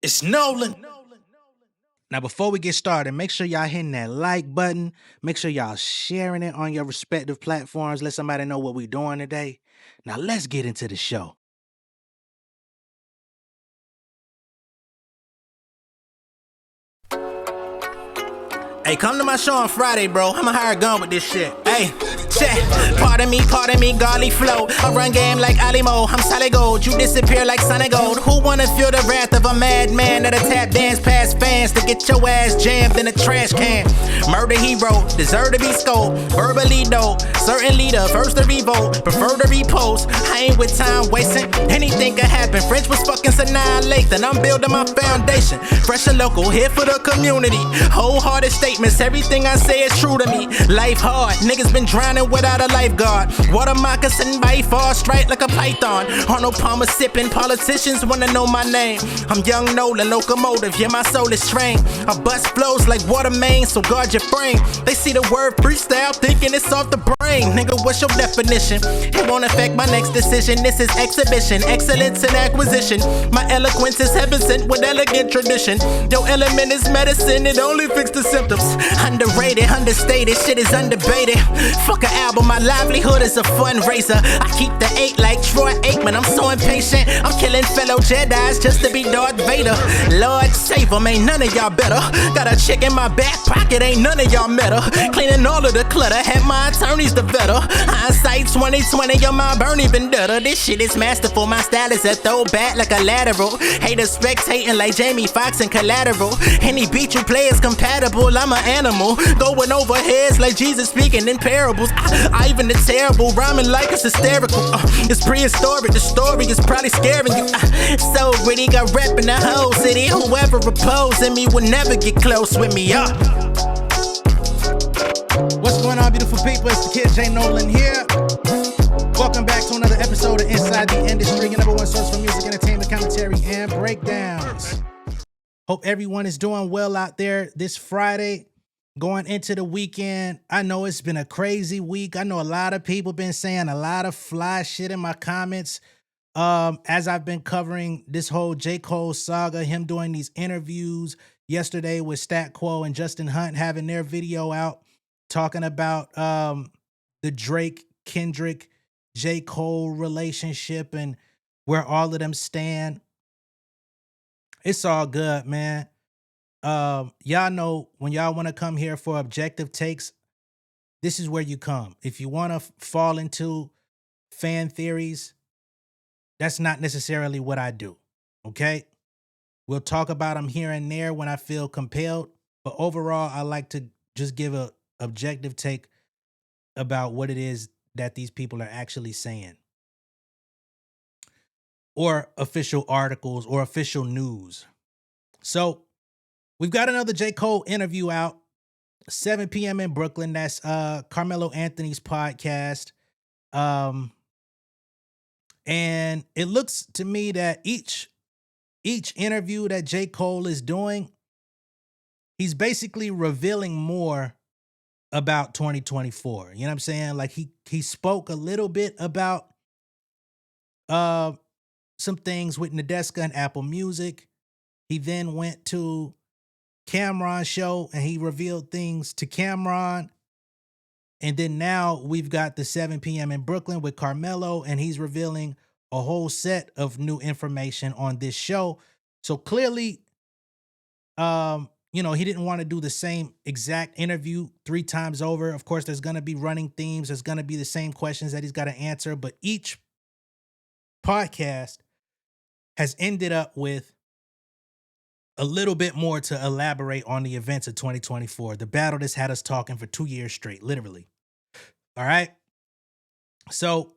It's Nolan. Now, before we get started, make sure y'all hitting that like button. Make sure y'all sharing it on your respective platforms. Let somebody know what we're doing today. Now, let's get into the show. Hey, come to my show on Friday, bro. I'ma hire a gun with this shit. Hey, check. Pardon me, garlic flow. I run game like Alimo. I'm solid gold. You disappear like Sonic Gold. Who wanna feel the wrath of a madman that'll tap dance past fans to get your ass jammed in a trash can? Murder hero, deserve to be scolded. Verbally dope, certainly the first to revolt. Prefer to repost. I ain't with time wasting. Anything can happen. French was fucking annihilate. Then I'm building my foundation. Fresh and local, here for the community. Wholehearted statements, everything I say is true to me. Life hard, niggas been drowning without a lifeguard. Water moccasin by far, straight like a python. Arnold Palmer sipping, politicians wanna know my name. I'm young Nolan, locomotive, yeah my soul is trained. I bust flows like water main, so guard your frame. They see the word freestyle, thinking it's off the brain. Nigga, what's your definition? It won't affect my next decision. This is exhibition, excellence and acquisition. My eloquence is heaven sent with elegant tradition. Your element is medicine, it only fixes the symptoms. Underrated, understated, shit is undebated. Fuck an album, my livelihood is a fundraiser. I keep the 8 like Troy Aikman, I'm so impatient. I'm killing fellow Jedis just to be Darth Vader. Lord save 'em, ain't none of y'all better. Got a chick in my back pocket, ain't none of y'all met her. Cleaning all of the clutter, had my attorneys the better. Hindsight 2020, your mind burn even better. This shit is masterful, my style is a throwback like a lateral. Haters spectating like Jamie Foxx and Collateral. Any beat you play is compatible, I'm an animal. Going over heads like Jesus speaking in parables. Even the terrible, rhyming like it's hysterical. It's prehistoric, the story is probably scaring you. So gritty, got rep in the whole city. Whoever opposing me will never get close with me. What's going on, beautiful people? It's the kid J Nolan here. Welcome back to another episode of Inside the Industry, your number one source for music, entertainment, commentary, and breakdowns. Hope everyone is doing well out there this Friday, going into the weekend. I know it's been a crazy week. I know a lot of people been saying a lot of fly shit in my comments as I've been covering this whole J. Cole saga, him doing these interviews yesterday with Stat Quo and Justin Hunt having their video out talking about the Drake, Kendrick, J. Cole relationship and where all of them stand. It's all good, man. Y'all know when y'all want to come here for objective takes, this is where you come. If you want to fall into fan theories, that's not necessarily what I do, okay? We'll talk about them here and there when I feel compelled, but overall, I like to just give a objective take about what it is that these people are actually saying, or official articles or official news. So we've got another J. Cole interview out, 7 p.m. in Brooklyn. That's Carmelo Anthony's podcast. And it looks to me that each interview that J. Cole is doing, he's basically revealing more about 2024. You know what I'm saying? Like he spoke a little bit about some things with Nadeska and Apple Music. He then went to Cameron's show and he revealed things to Cameron. And then now we've got the 7 p.m. in Brooklyn with Carmelo, and he's revealing a whole set of new information on this show. So clearly, he didn't want to do the same exact interview 3 times over. Of course, there's going to be running themes. There's going to be the same questions that he's got to answer. But each podcast has ended up with a little bit more to elaborate on the events of 2024. The battle that's had us talking for 2 years straight, literally. All right. So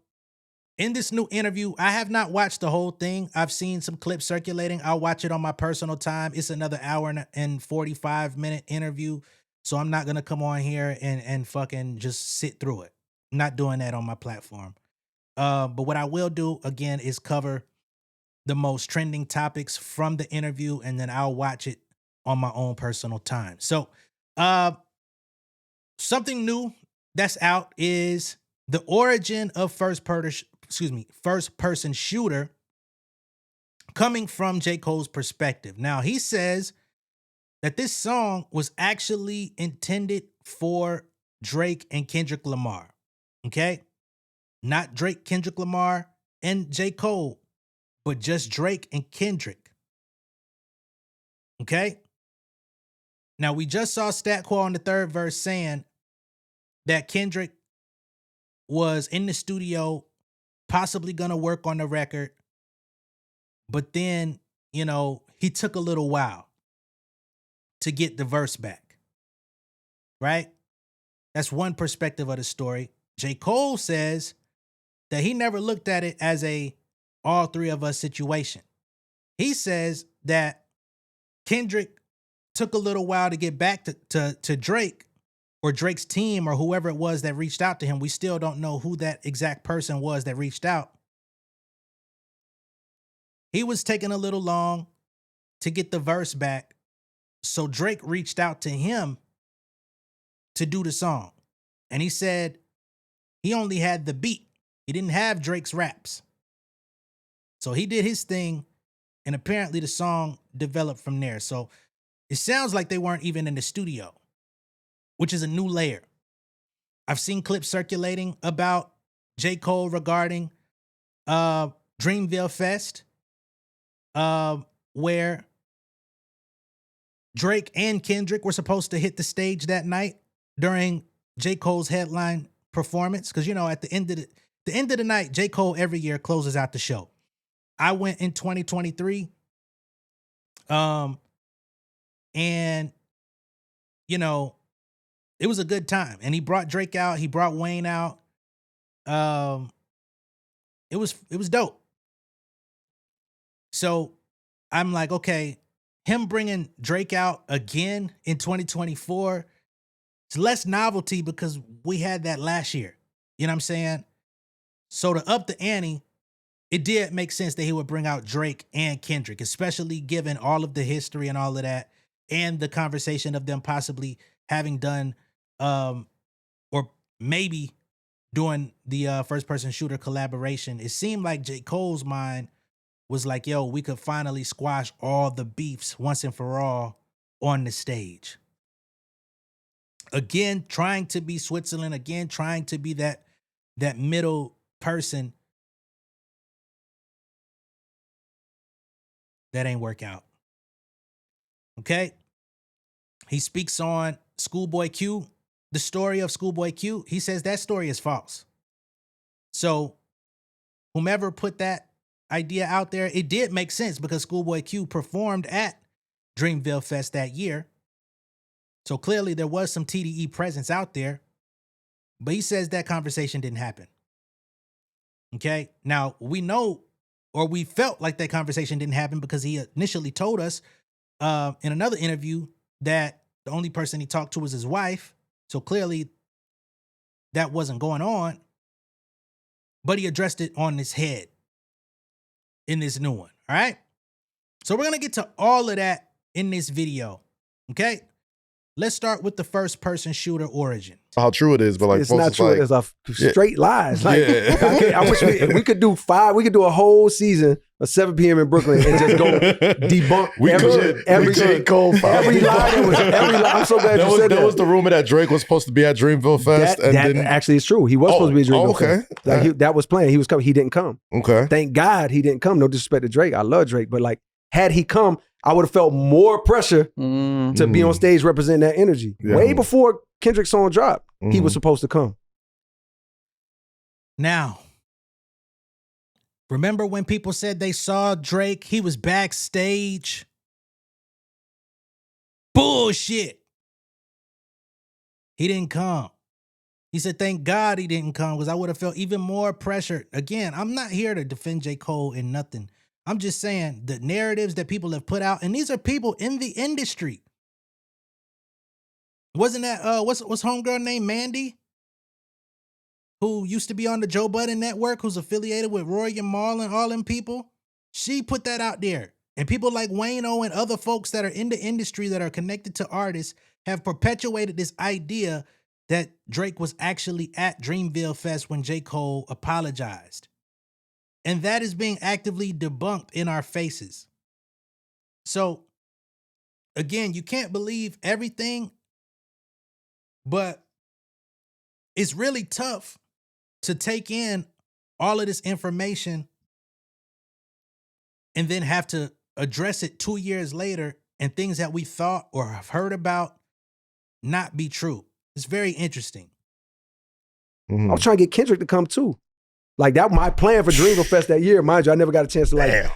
in this new interview, I have not watched the whole thing. I've seen some clips circulating. I'll watch it on my personal time. It's another hour and 45-minute interview. So I'm not going to come on here and fucking just sit through it. I'm not doing that on my platform. But what I will do, again, is cover the most trending topics from the interview, and then I'll watch it on my own personal time. So something new that's out is the origin of first person shooter coming from J. Cole's perspective. Now, he says that this song was actually intended for Drake and Kendrick Lamar. Okay? Not Drake, Kendrick Lamar, and J. Cole, but just Drake and Kendrick. Okay? Now, we just saw Statquo on the third verse saying that Kendrick was in the studio, possibly going to work on the record, but then, he took a little while to get the verse back. Right? That's one perspective of the story. J. Cole says that he never looked at it as a all three of us situation. He says that Kendrick took a little while to get back to Drake or Drake's team or whoever it was that reached out to him. We still don't know who that exact person was that reached out. He was taking a little long to get the verse back. So Drake reached out to him to do the song. And he said he only had the beat. He didn't have Drake's raps. So he did his thing, and apparently the song developed from there. So it sounds like they weren't even in the studio, which is a new layer. I've seen clips circulating about J. Cole regarding Dreamville Fest, where Drake and Kendrick were supposed to hit the stage that night during J. Cole's headline performance. Because, at the end of the night, J. Cole every year closes out the show. I went in 2023. And, it was a good time. And he brought Drake out. He brought Wayne out. It was dope. So I'm like, okay, him bringing Drake out again in 2024, it's less novelty because we had that last year. You know what I'm saying? So to up the ante, it did make sense that he would bring out Drake and Kendrick, especially given all of the history and all of that, and the conversation of them possibly having done, or maybe doing the first-person shooter collaboration. It seemed like J. Cole's mind was like, yo, we could finally squash all the beefs once and for all on the stage. Again, trying to be Switzerland, again, trying to be that middle person. That ain't work out. Okay? He speaks on Schoolboy Q, the story of Schoolboy Q. He says that story is false. So whomever put that idea out there, it did make sense because Schoolboy Q performed at Dreamville Fest that year. So clearly there was some TDE presence out there, but he says that conversation didn't happen. Okay? Now, we know, or we felt like that conversation didn't happen because he initially told us in another interview that the only person he talked to was his wife. So clearly that wasn't going on, but he addressed it on his head in this new one. All right. So we're going to get to all of that in this video. Okay. Let's start with the first person shooter origin. How true it is, but like it's not true. It's a straight lies. Like, I wish we could do a whole season of 7 p.m. in Brooklyn and just go debunk every J. Cole every lie that was every lie. I'm so glad you said that. That was the rumor that Drake was supposed to be at Dreamville Fest. That actually is true. He was supposed to be at Dreamville Fest. Like, that was planned. He was coming. He didn't come. Okay. Thank God he didn't come. No disrespect to Drake. I love Drake. But like, had he come, I would have felt more pressure to be on stage representing that energy. Yeah. Way before Kendrick's song dropped, he was supposed to come. Now, remember when people said they saw Drake? He was backstage. Bullshit. He didn't come. He said, thank God he didn't come because I would have felt even more pressure. Again, I'm not here to defend J. Cole in nothing. I'm just saying the narratives that people have put out, and these are people in the industry. Wasn't that what's homegirl named Mandy, who used to be on the Joe Budden Network, who's affiliated with Roy and Marl and all them people? She put that out there, and people like Wayno and other folks that are in the industry that are connected to artists have perpetuated this idea that Drake was actually at Dreamville Fest when J. Cole apologized. And that is being actively debunked in our faces. So, again, you can't believe everything, but it's really tough to take in all of this information and then have to address it 2 years later and things that we thought or have heard about not be true. It's very interesting. I was trying to get Kendrick to come too. Like that was my plan for Dreamville Fest that year. Mind you, I never got a chance to like,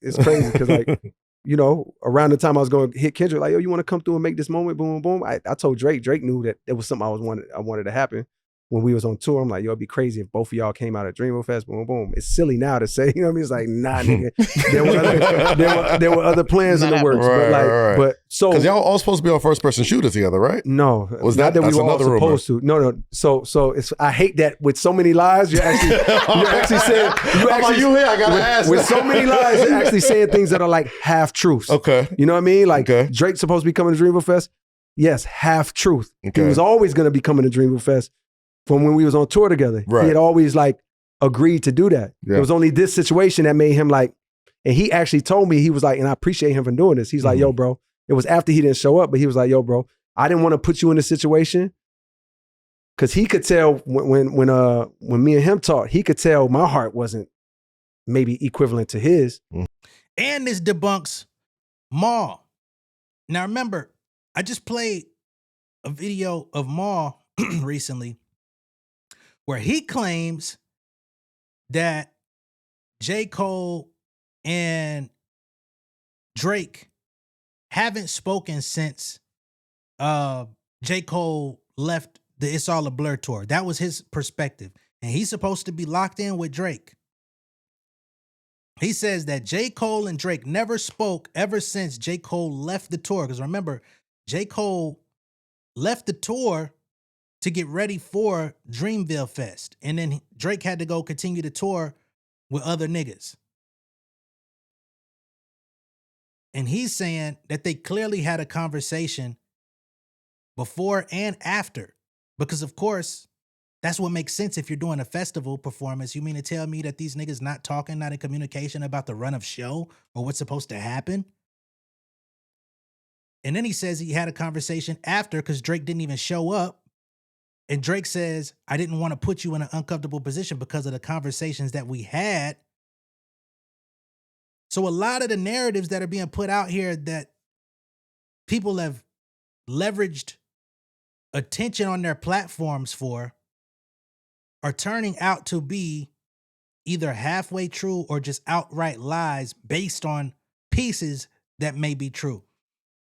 it's crazy because like, you know, around the time I was going to hit Kendrick, like, yo, you want to come through and make this moment? Boom, boom. I told Drake. Drake knew that it was something I wanted to happen. When we was on tour, I'm like, yo, it'd be crazy if both of y'all came out at Dreamville Fest, boom, boom. It's silly now to say, you know what I mean? It's like, nah, nigga. There were other plans in the works. Right. But so because y'all all supposed to be on first person shooter together, right? No. Was not that we were all supposed rumor. to. No. So it's I hate that with so many lies, you're actually saying you here, I gotta ask. With so many lies, you're actually saying things that are like half truths. Okay. You know what I mean? Like Drake's supposed to be coming to Dreamville Fest. Yes, half truth. Okay. He was always gonna be coming to Dreamville Fest. From when we was on tour together. Right. He had always like agreed to do that. Yeah. It was only this situation that made him like, and he actually told me, he was like, and I appreciate him for doing this. He's like, yo, bro, it was after he didn't show up, but he was like, yo, bro, I didn't want to put you in a situation because he could tell when me and him talked, he could tell my heart wasn't maybe equivalent to his. And this debunks Maul. Now remember, I just played a video of Maul recently where he claims that J. Cole and Drake haven't spoken since J. Cole left the It's All a Blur tour. That was his perspective. And he's supposed to be locked in with Drake. He says that J. Cole and Drake never spoke ever since J. Cole left the tour. Because remember, J. Cole left the tour to get ready for Dreamville Fest. And then Drake had to go continue the tour with other niggas. And he's saying that they clearly had a conversation before and after. Because of course, that's what makes sense if you're doing a festival performance. You mean to tell me that these niggas not talking, not in communication about the run of show or what's supposed to happen? And then he says he had a conversation after because Drake didn't even show up. And Drake says, I didn't want to put you in an uncomfortable position because of the conversations that we had. So a lot of the narratives that are being put out here that people have leveraged attention on their platforms for are turning out to be either halfway true or just outright lies based on pieces that may be true.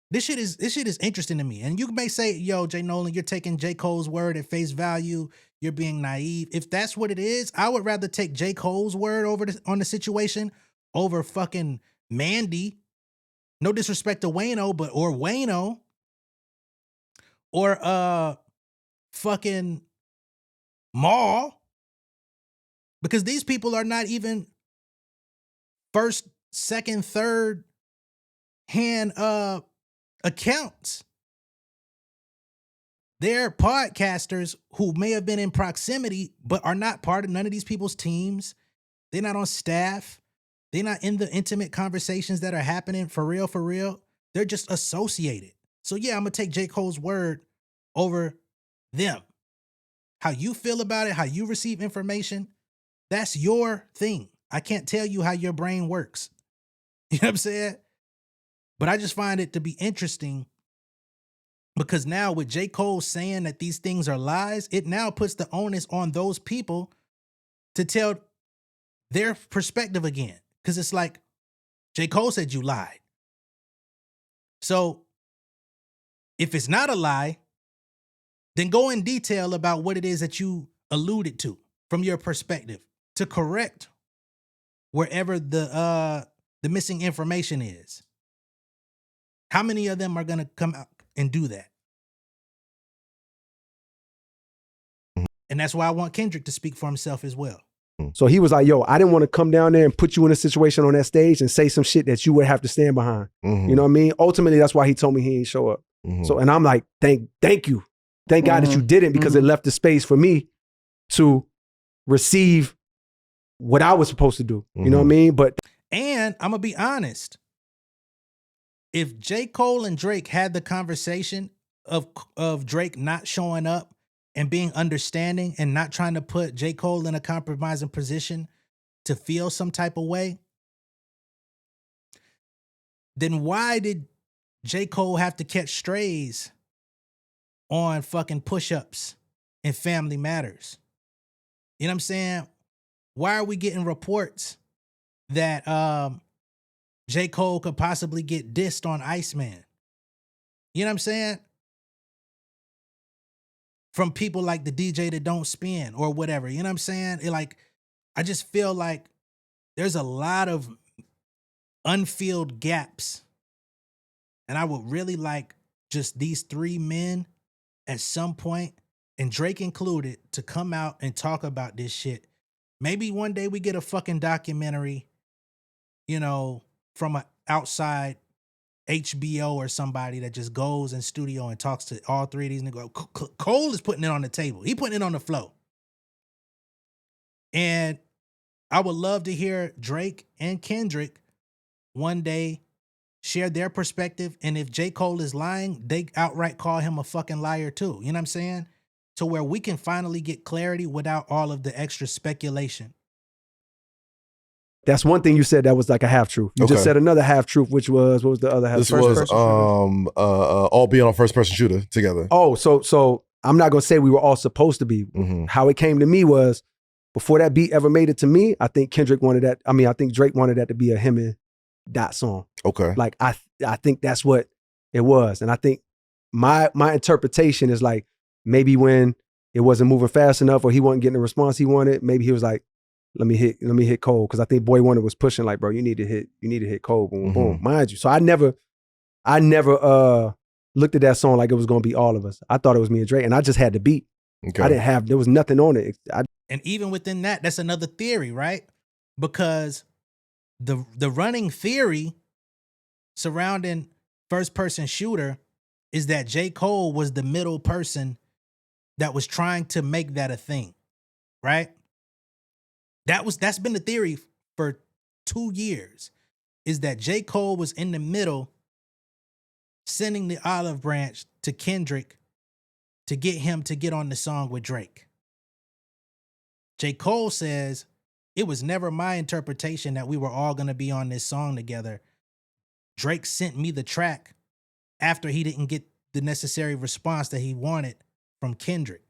This shit is interesting to me. And you may say, yo, J Nolan, you're taking J. Cole's word at face value. You're being naive. If that's what it is, I would rather take J. Cole's word on the situation over fucking Mandy. No disrespect to Wayno, or Wayno. Or fucking Maul. Because these people are not even first, second, third hand accounts. They're podcasters who may have been in proximity, but are not part of none of these people's teams. They're not on staff. They're not in the intimate conversations that are happening for real, for real. They're just associated. So yeah, I'm going to take J. Cole's word over them. How you feel about it, how you receive information, that's your thing. I can't tell you how your brain works. You know what I'm saying? But I just find it to be interesting because now with J. Cole saying that these things are lies, it now puts the onus on those people to tell their perspective again. Because it's like, J. Cole said you lied. So if it's not a lie, then go in detail about what it is that you alluded to from your perspective to correct wherever the missing information is. How many of them are going to come out and do that? And that's why I want Kendrick to speak for himself as well. So he was like, yo, I didn't want to come down there and put you in a situation on that stage and say some shit that you would have to stand behind. You know what I mean? Ultimately, that's why he told me he didn't show up. So, and I'm like, thank you. Thank God that you didn't, because it left the space for me to receive what I was supposed to do. You know what I mean? But and I'm gonna be honest. If J. Cole and Drake had the conversation of Drake not showing up and being understanding and not trying to put J. Cole in a compromising position to feel some type of way, then why did J. Cole have to catch strays on fucking push-ups and Family Matters? You know what I'm saying? Why are we getting reports that J. Cole could possibly get dissed on Iceman? You know what I'm saying? From people like the DJ that don't spin or whatever. You know what I'm saying? I just feel like there's a lot of unfilled gaps. And I would really like just these three men at some point, and Drake included, to come out and talk about this shit. Maybe one day we get a fucking documentary, from an outside HBO or somebody that just goes in studio and talks to all three of these niggas. Cole is putting it on the table. He putting it on the floor. And I would love to hear Drake and Kendrick one day share their perspective. And if J. Cole is lying, they outright call him a fucking liar too. You know what I'm saying? To where we can finally get clarity without all of the extra speculation. that's one thing you said that was like a half truth. You just said another half truth, which was, what was the other half? This was all being on first person shooter together. Oh, so I'm not gonna say we were all supposed to be. How it came to me was, before that beat ever made it to me, I think Kendrick wanted that. I mean, I think Drake wanted that to be a him and Dot song. Okay. Like I think that's what it was. And I think my interpretation is like, maybe when it wasn't moving fast enough or he wasn't getting the response he wanted, maybe he was like, let me hit Cole. Cause I think Boy Wonder was pushing like, bro, you need to hit Cole, boom, boom. Mind you. So I never looked at that song like it was gonna be all of us. I thought it was me and Drake, and I just had the beat. Okay. There was nothing on it. And even within that, that's another theory, right? Because the running theory surrounding first person shooter is that J. Cole was the middle person that was trying to make that a thing, right? That's been the theory for 2 years, is that J. Cole was in the middle sending the olive branch to Kendrick to get him to get on the song with Drake. J. Cole says, it was never my interpretation that we were all going to be on this song together. Drake sent me the track after he didn't get the necessary response that he wanted from Kendrick.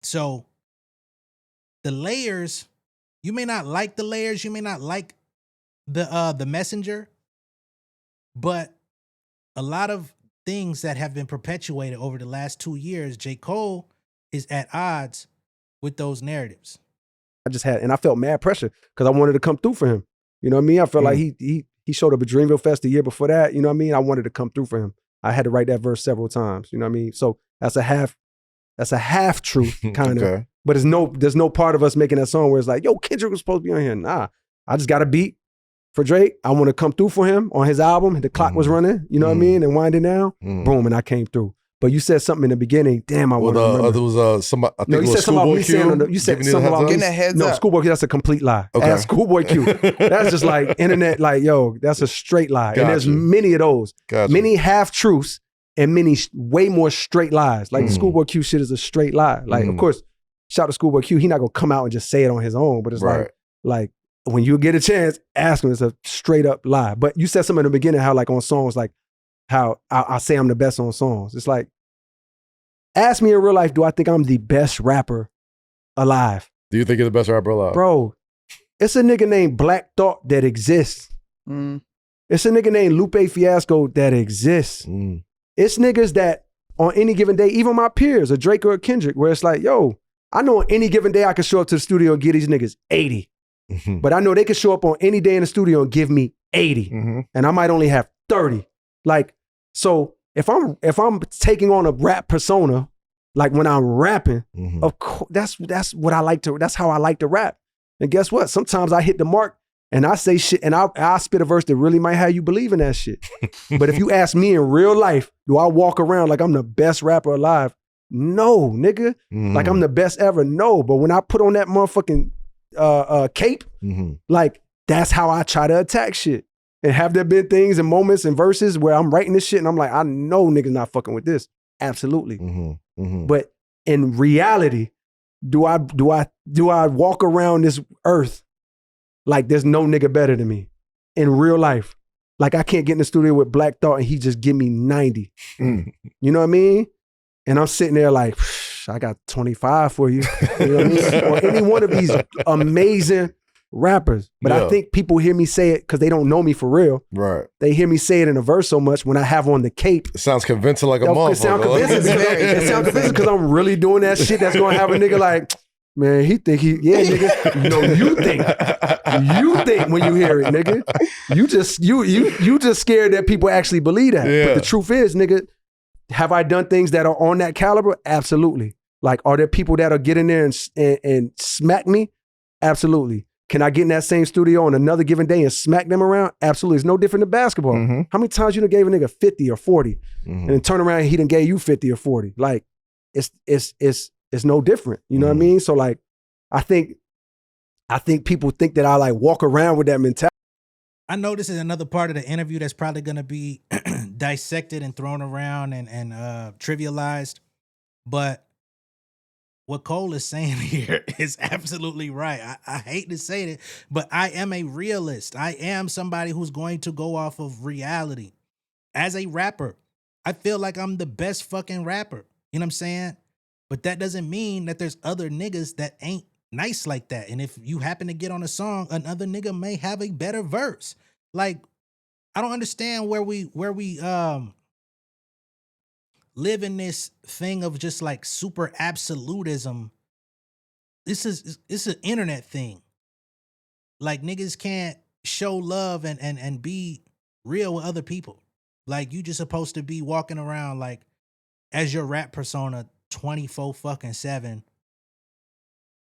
So the layers, you may not like the layers, you may not like the messenger, but a lot of things that have been perpetuated over the last 2 years, J. Cole is at odds with those narratives. And I felt mad pressure because I wanted to come through for him. You know what I mean? I felt like he showed up at Dreamville Fest the year before that. You know what I mean? I wanted to come through for him. I had to write that verse several times. You know what I mean? So that's a half truth kind of. But there's no part of us making that song where it's like, yo, Kendrick was supposed to be on here. Nah, I just got a beat for Drake. I want to come through for him on his album. The clock was running, you know what I mean? And winding down. Boom, and I came through. But you said something in the beginning. Damn, I want to remember. There was somebody, I think no, you said something about me saying you said something about getting a heads up. No, Schoolboy Q, that's a complete lie. Okay. Ask Schoolboy Q. That's just like internet, like, yo, that's a straight lie. And there's many of those. Many half-truths and many way more straight lies. Like the Schoolboy Q shit is a straight lie. Like, of course, shout out to Schoolboy Q. He not going to come out and just say it on his own. But it's like when you get a chance, ask him. It's a straight up lie. But you said something in the beginning, how like on songs, like how I say I'm the best on songs. It's like, ask me in real life, do I think I'm the best rapper alive? Do you think you're the best rapper alive? Bro, it's a nigga named Black Thought that exists. It's a nigga named Lupe Fiasco that exists. It's niggas that on any given day, even my peers, a Drake or a Kendrick, where it's like, yo, I know on any given day I could show up to the studio and give these niggas 80. But I know they could show up on any day in the studio and give me 80. And I might only have 30. Like, so if I'm taking on a rap persona, like when I'm rapping, of course, that's what I like to, that's how I like to rap. And guess what? Sometimes I hit the mark and I say shit and I spit a verse that really might have you believe in that shit. But if you ask me in real life, do I walk around like I'm the best rapper alive? No, nigga. Like I'm the best ever. No, but when I put on that motherfucking cape, like that's how I try to attack shit. And have there been things and moments and verses where I'm writing this shit and I'm like, I know niggas not fucking with this. Absolutely. But in reality, do I walk around this earth like there's no nigga better than me in real life? Like I can't get in the studio with Black Thought and he just give me 90. You know what I mean? And I'm sitting there like, I got 25 for you. You know what I mean? Or any one of these amazing rappers. But I think people hear me say it because they don't know me for real. Right. They hear me say it in a verse so much when I have on the cape. It sounds convincing like a motherfucker. It sounds convincing because I'm really doing that shit that's going to have a nigga like, man, nigga. No, you think when you hear it, nigga. You just scared that people actually believe that. Yeah. But the truth is, nigga, have I done things that are on that caliber? Absolutely. Like, are there people that'll get in there and smack me? Absolutely. Can I get in that same studio on another given day and smack them around? Absolutely. It's no different than basketball. How many times you done gave a nigga 50 or 40 and then turn around and he done gave you 50 or 40? Like, it's no different. You know what I mean? So like, I think people think that I like walk around with that mentality. I know this is another part of the interview that's probably going to be dissected and thrown around and trivialized. But what Cole is saying here is absolutely right. I hate to say it, but I am a realist. I am somebody who's going to go off of reality. As a rapper, I feel like I'm the best fucking rapper. You know what I'm saying? But that doesn't mean that there's other niggas that ain't nice like that. And if you happen to get on a song, another nigga may have a better verse. Like, I don't understand where we live in this thing of just like super absolutism. It's an internet thing. Like niggas can't show love and be real with other people. Like you just supposed to be walking around like as your rap persona 24/7.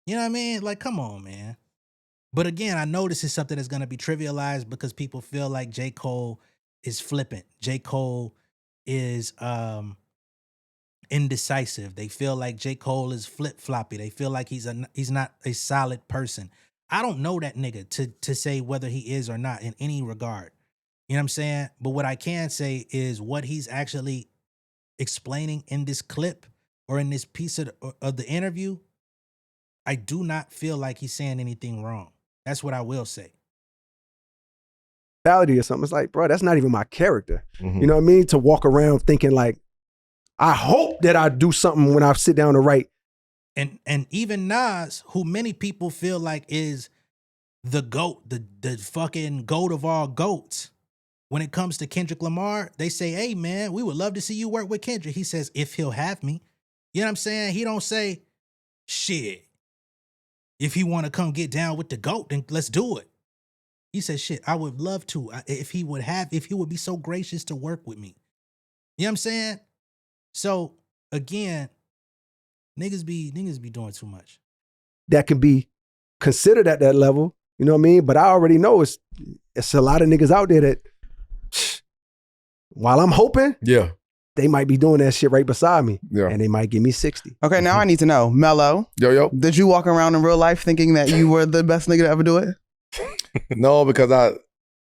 You know what I mean? Like, come on, man. But again, I know this is something that's gonna be trivialized because people feel like J. Cole is flippant. J. Cole is indecisive. They feel like J. Cole is flip-floppy. They feel like he's not a solid person. I don't know that nigga to say whether he is or not in any regard. You know what I'm saying? But what I can say is what he's actually explaining in this clip or in this piece of the interview, I do not feel like he's saying anything wrong. That's what I will say. Or something. It's like, bro, that's not even my character. You know what I mean? To walk around thinking like, I hope that I do something when I sit down to write. And even Nas, who many people feel like is the GOAT, the fucking GOAT of all GOATs. When it comes to Kendrick Lamar, they say, hey man, we would love to see you work with Kendrick. He says, if he'll have me. You know what I'm saying? He don't say, shit, if he want to come get down with the GOAT, then let's do it. He says, shit, I would love to. If he would be so gracious to work with me. You know what I'm saying? So again, niggas be doing too much. That can be considered at that level. You know what I mean? But I already know it's a lot of niggas out there that while I'm hoping, they might be doing that shit right beside me. Yeah. And they might give me 60. Okay, now I need to know, Mello. Yo. Did you walk around in real life thinking that you were the best nigga to ever do it? No, because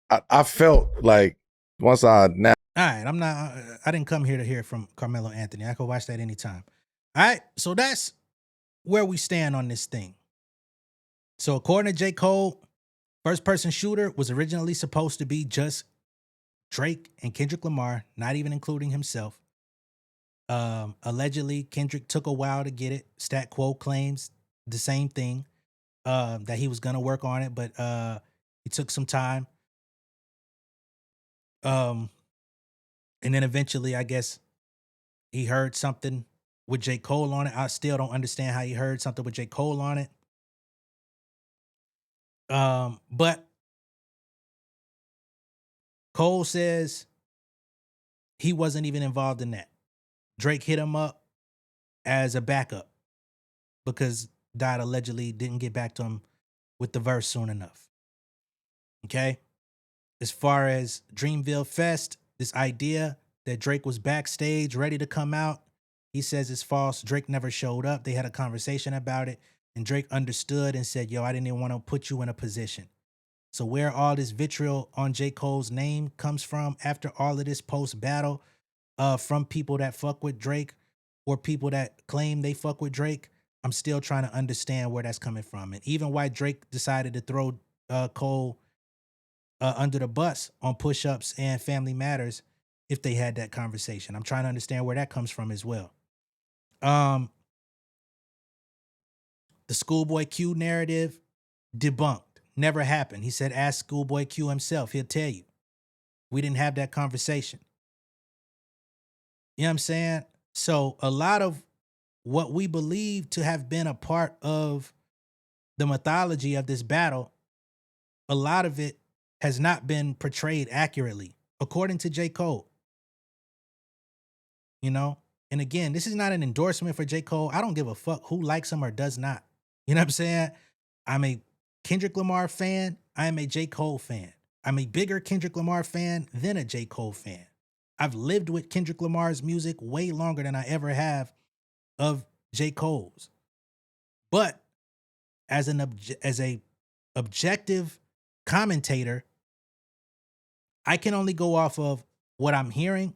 I felt like once I now. All right, I didn't come here to hear from Carmelo Anthony. I could watch that anytime. All right, so that's where we stand on this thing. So according to J. Cole, first person shooter was originally supposed to be just Drake and Kendrick Lamar, not even including himself. Allegedly, Kendrick took a while to get it. Stat Quo claims the same thing, that he was going to work on it, but he took some time. And then eventually, I guess, he heard something with J. Cole on it. I still don't understand how he heard something with J. Cole on it. But Cole says he wasn't even involved in that. Drake hit him up as a backup because Dot allegedly didn't get back to him with the verse soon enough. Okay? As far as Dreamville Fest, this idea that Drake was backstage ready to come out He says it's false. Drake never showed up. They had a conversation about it, and Drake understood and said, yo, I didn't even want to put you in a position. So where all this vitriol on J. Cole's name comes from after all of this post-battle from people that fuck with Drake or people that claim they fuck with Drake, I'm still trying to understand where that's coming from. And even why Drake decided to throw Cole under the bus on Push-Ups and Family Matters if they had that conversation. I'm trying to understand where that comes from as well. The Schoolboy Q narrative, debunked. Never happened. He said, ask Schoolboy Q himself. He'll tell you. We didn't have that conversation. You know what I'm saying? So a lot of what we believe to have been a part of the mythology of this battle, a lot of it has not been portrayed accurately, according to J. Cole. You know? And again, this is not an endorsement for J. Cole. I don't give a fuck who likes him or does not. You know what I'm saying? I'm a Kendrick Lamar fan. I am a J. Cole fan. I'm a bigger Kendrick Lamar fan than a J. Cole fan. I've lived with Kendrick Lamar's music way longer than I ever have of J. Cole's. But as a objective commentator, I can only go off of what I'm hearing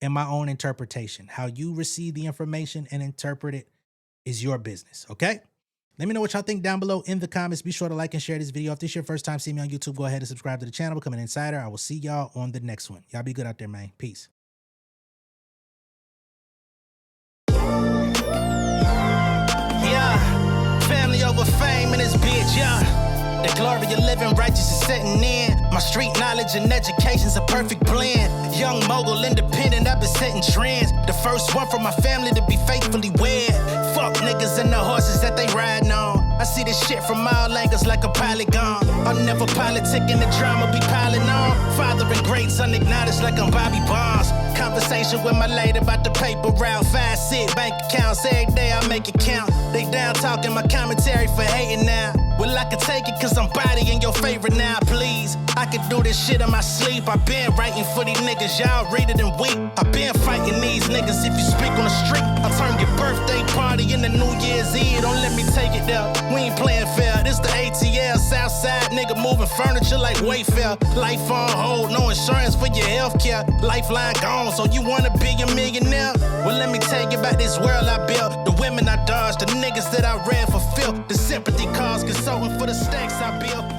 and my own interpretation. How you receive the information and interpret it is your business, okay? Let me know what y'all think down below in the comments. Be sure to like and share this video. If this is your first time seeing me on YouTube, go ahead and subscribe to the channel. Become an insider. I will see y'all on the next one. Y'all be good out there, man. Peace. Yeah, family over fame in this bitch, yeah. The glory of living righteous is setting in. My street knowledge and education's a perfect blend. Young mogul, independent, I've been setting trends. The first one from my family to be faithfully wed. Fuck niggas and the horses that they riding on. I see this shit from all angles like a polygon. I'll never politic and the drama be piling on. Father and greats unacknowledged like I'm Bobby Bonds. Conversation with my lady about the paper route. 5 sit bank accounts every day I make it count. They down talking my commentary for hating now. Well, I can take it cause I'm bodying your favorite now, please. I can do this shit in my sleep. I been writing for these niggas, y'all read it and weep. I been fighting these niggas if you speak on the street. I'll turn your birthday party into New Year's Eve. Don't let me take it there. We ain't playing fair. This the ATL, Southside nigga moving furniture like Wayfair. Life on hold, no insurance for your healthcare. Lifeline gone, so you wanna be a millionaire? Well, let me tell you about this world I built. The women I dodged, the niggas that I read for filth. The sympathy cause consulting for the stacks I built.